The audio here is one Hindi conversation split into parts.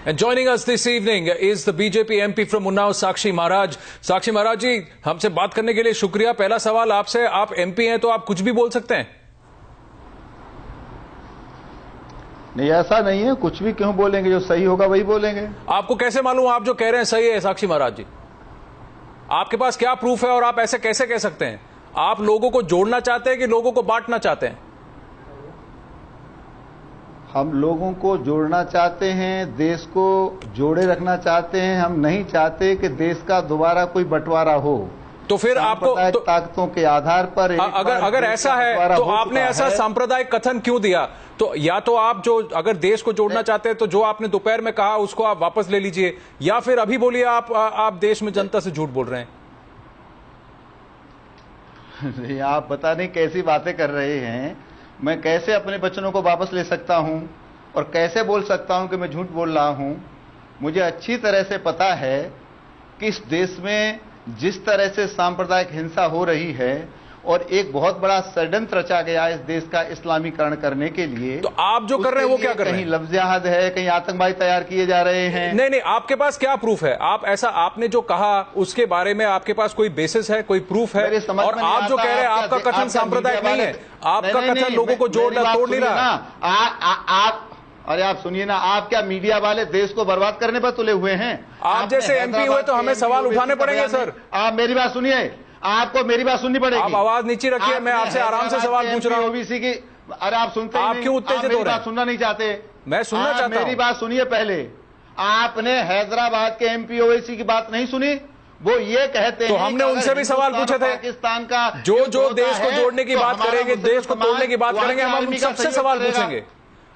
And joining us this evening is the BJP MP from Unnao, Sakshi Maharaj. Sakshi Maharaj जी, हमसे बात करने के लिए शुक्रिया। पहला सवाल आपसे, आप MP हैं तो आप कुछ भी बोल सकते हैं? नहीं, ऐसा नहीं है। कुछ भी क्यों बोलेंगे? जो सही होगा वही बोलेंगे। आपको कैसे मालूम आप जो कह रहे हैं सही है? साक्षी महाराज जी, आपके पास क्या प्रूफ है और आप ऐसे कैसे कह सकते हैं? आप लोगों को जोड़ना चाहते हैं कि लोगों को बांटना चाहते हैं? हम लोगों को जोड़ना चाहते हैं, देश को जोड़े रखना चाहते हैं। हम नहीं चाहते कि देश का दोबारा कोई बंटवारा हो। तो फिर आपको ताकतों के आधार पर अगर ऐसा है तो आपने ऐसा सांप्रदायिक कथन क्यों दिया? तो या तो आप जो अगर देश को जोड़ना चाहते हैं तो जो आपने दोपहर में कहा उसको आप वापस ले लीजिए, या फिर अभी बोलिए आप देश में जनता से झूठ बोल रहे हैं। आप पता नहीं कैसी बातें कर रहे हैं। मैं कैसे अपने वचनों को वापस ले सकता हूं और कैसे बोल सकता हूं कि मैं झूठ बोल रहा हूं? मुझे अच्छी तरह से पता है कि इस देश में जिस तरह से सांप्रदायिक हिंसा हो रही है और एक बहुत बड़ा षड्यंत्र रचा गया इस देश का इस्लामीकरण करने के लिए, तो आप जो कर रहे हैं वो क्या कर रहे हैं? कहीं लफ्ज़ जिहाद है, कहीं आतंकवादी तैयार किए जा रहे हैं। नहीं, आपके पास क्या प्रूफ है? आप ऐसा आपने जो कहा उसके बारे में आपके पास कोई बेसिस है, कोई प्रूफ है? और आप जो कह रहे हैं आपका कथन सांप्रदायिक नहीं है, आपका कथन लोगों को तोड़ नहीं रहा। अरे आप सुनिए ना, आप क्या मीडिया वाले देश को बर्बाद करने पर तुले हुए हैं? आप जैसे MP हुए तो हमें सवाल उठाने पड़ेंगे सर। आप मेरी बात सुनिए, आपको मेरी बात सुननी पड़ेगी। आप आवाज नीचे रखिए, मैं आपसे आराम से सवाल पूछ रहा हूँ। ओबीसी की, अरे आप सुनते आप क्यों उत्तेजित हो रहे हैं? सुनना नहीं चाहते? मैं सुनना चाहता हूँ। मेरी बात सुनिए पहले। आपने हैदराबाद के MP ओवैसी की बात नहीं सुनी? वो ये कहते हैं, तो हमने उनसे भी सवाल पूछे थे। पाकिस्तान का जो देश को जोड़ने की बात करेंगे, देश को तोड़ने की बात करेंगे, हम सबसे सवाल पूछेंगे।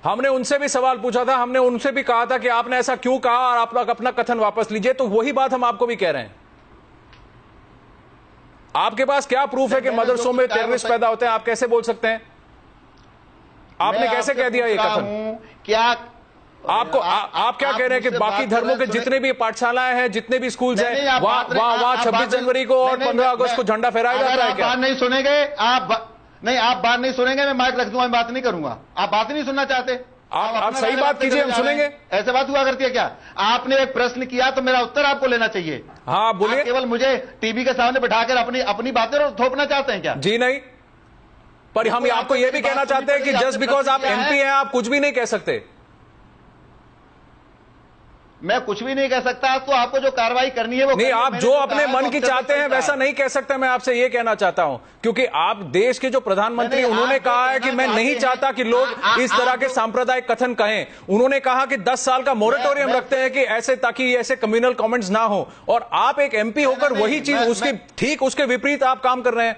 हमने उनसे भी सवाल पूछा था, हमने उनसे भी कहा था कि आपने ऐसा क्यों कहा और आप अपना कथन वापस लीजिए। तो वही बात हम आपको भी कह रहे हैं। आपके पास क्या प्रूफ है कि मदरसों में टेररिस्ट पैदा होते हैं? आप कैसे बोल सकते हैं? आपने कैसे कह दिया ये कथन? क्या आपको आप क्या कह रहे हैं कि बाकी धर्मों के जितने भी पाठशालाएं हैं, जितने भी स्कूल हैं, वहां 26 जनवरी को और 15 अगस्त को झंडा फहराया जाता है? क्या बात नहीं सुनेंगे? आप बात नहीं सुनेंगे, मैं माइक रख दूंगा, मैं बात नहीं करूंगा। आप बात नहीं सुनना चाहते? आप सही बात कीजिए, हम सुनेंगे। ऐसे बात हुआ करती है क्या? आपने एक प्रश्न किया तो मेरा उत्तर आपको लेना चाहिए। हाँ बोलिए। केवल मुझे टीवी के सामने बिठाकर अपनी बातें थोपना चाहते हैं क्या? जी नहीं, पर हम आपको यह भी कहना चाहते हैं कि जस्ट बिकॉज आप MP हैं आप कुछ भी नहीं कह सकते। मैं कुछ भी नहीं कह सकता, तो आपको जो कार्रवाई करनी है वो नहीं, आप जो अपने मन की चाहते हैं वैसा नहीं कह सकते। मैं आपसे ये कहना चाहता हूं, क्योंकि आप देश के जो प्रधानमंत्री, उन्होंने कहा है कि मैं नहीं चाहता कि लोग इस तरह के सांप्रदायिक कथन कहें। उन्होंने कहा कि 10 साल का मोरेटोरियम रखते हैं कि ऐसे, ताकि ऐसे कम्युनल कमेंट्स ना हो, और आप एक MP होकर वही चीज उसके विपरीत आप काम कर रहे हैं।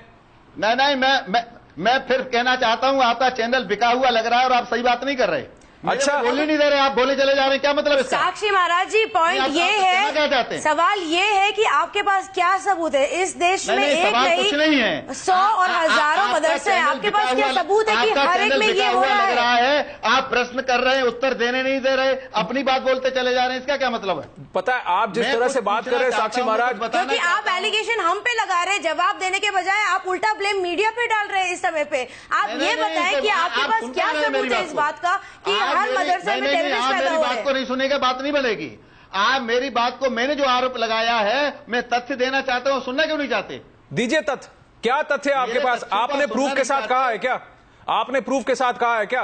नहीं, मैं फिर कहना चाहता हूं, आपका चैनल बिका हुआ लग रहा है और आप सही बात नहीं कर रहे। अच्छा, बोलने नहीं दे रहे, आप बोले चले जा रहे हैं, क्या मतलब इसका? साक्षी महाराज जी, पॉइंट ये है, सवाल ये है कि आपके पास क्या सबूत है? इस देश में एक नहीं है, 100 और हजारों मदरसे हैं। आपके पास क्या सबूत है कि हर एक में ये हो रहा है? आप प्रश्न कर रहे हैं, उत्तर देने नहीं दे रहे, अपनी बात बोलते चले जा रहे हैं, इसका क्या मतलब है? पता है आप जिस तरह से बात कर रहे हैं साक्षी महाराज, क्योंकि आप एलिगेशन हम पे लगा रहे हैं, जवाब देने के बजाय आप उल्टा ब्लेम मीडिया पे डाल रहे हैं इस समय पे। आप ये बताएं कि आपके पास क्या सबूत है इस बात का कि हर मदरसे में टेररिस्ट पैदा हो रहे हैं? बात को नहीं सुनेगा, बात नहीं बनेगी। आप मेरी बात को, मैंने जो आरोप लगाया है, मैं तथ्य देना चाहता हूं, सुनना क्यों नहीं चाहते? दीजिए तथ्य। क्या तथ्य है आपके पास? आपने प्रूफ के साथ कहा है क्या? आपने प्रूफ के साथ कहा है क्या?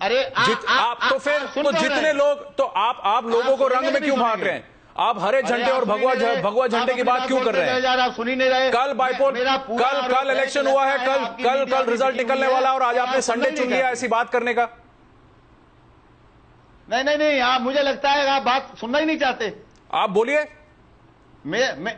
अरे आप तो फिर तो जितने लोग, तो आप लोगों को रंग में क्यों भाग रहे हैं? आप हरे झंडे और भगवा झंडे की बात क्यों कर रहे हैं? आप सुन ही नहीं रहे। कल बाइपोल, कल इलेक्शन हुआ है, कल रिजल्ट निकलने वाला, और आज आपने संडे चुन लिया ऐसी बात करने का। नहीं, आप, मुझे लगता है आप बात सुनना ही नहीं चाहते। आप बोलिए। मैं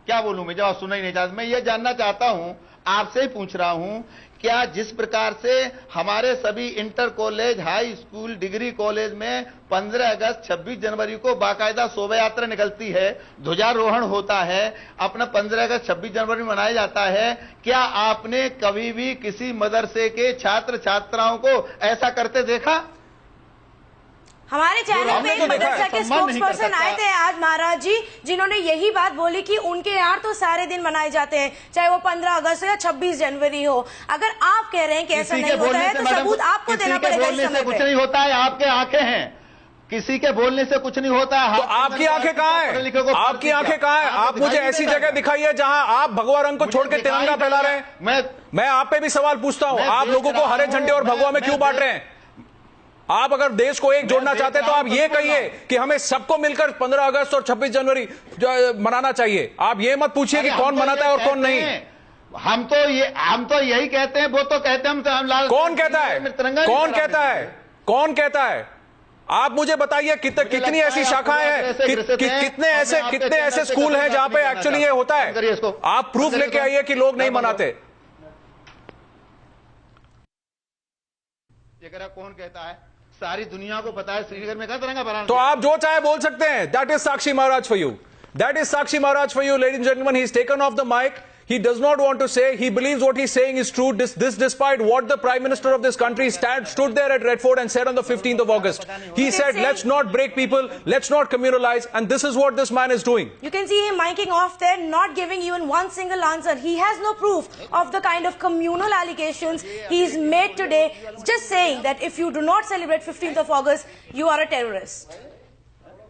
क्या बोलूं? मैं जवाब सुनना ही नहीं चाहता। मैं ये जानना चाहता हूं, आपसे ही पूछ रहा हूं, क्या जिस प्रकार से हमारे सभी inter college, high school, degree college में 15 अगस्त 26 जनवरी को बाकायदा शोभा यात्रा निकलती है, ध्वजारोहण होता है, अपना 15 अगस्त 26 जनवरी मनाया जाता है, क्या आपने कभी भी किसी मदरसे के छात्र छात्राओं को ऐसा करते देखा? हमारे चैनल पे एक मदरसा के स्पोक्सपर्सन आए थे आज महाराज जी, जिन्होंने यही बात बोली कि उनके यहाँ तो सारे दिन मनाए जाते हैं, चाहे वो 15 अगस्त या 26 जनवरी हो। अगर आप कह रहे हैं कि ऐसा नहीं होता है तो सबूत आपको देना पड़ेगा इस समय पे। कुछ नहीं होता है, आपके आंखें हैं। किसी के बोलने से कुछ नहीं होता। तो आपकी आंखें कहाँ हैं? आपकी आंखें कहाँ हैं? आप मुझे ऐसी जगह दिखाइए जहां आप भगवा रंग को छोड़ के तिरंगा फैला रहे हैं। मैं आप पे भी सवाल पूछता हूं, आप लोगों को हरे झंडे और भगवा में क्यों बांट रहे हैं? आप अगर देश को एक जोड़ना चाहते हैं तो आप ये कहिए कि हमें सबको मिलकर 15 अगस्त और 26 जनवरी मनाना चाहिए। आप ये मत पूछिए कि कौन मनाता है और कौन नहीं। हम तो यही कहते हैं, वो तो कहते हैं हम लाल। कौन कहता है? कौन कहता है? कौन कहता है? आप मुझे बताइए कितनी ऐसी शाखाएं हैं, कितने ऐसे स्कूल हैं जहां पे एक्चुअली ये होता है? आप प्रूफ लेके आइए कि लोग नहीं मनाते। ये कौन कहता है? सारी दुनिया को पता है श्रीनगर में तिरंगा फहराना। तो आप जो चाहे बोल सकते हैं। That is Sakshi Maharaj for you. That is Sakshi Maharaj for you, ladies and gentlemen. He's taken off the mic. He does not want to say. He believes what he's saying is true. This despite what the Prime Minister of this country stood there at Red Fort and said on the 15th of August. He said, let's not break people, let's not communalize, and this is what this man is doing. You can see him miking off there, not giving even one single answer. He has no proof of the kind of communal allegations he's made today, just saying that if you do not celebrate 15th of August, you are a terrorist.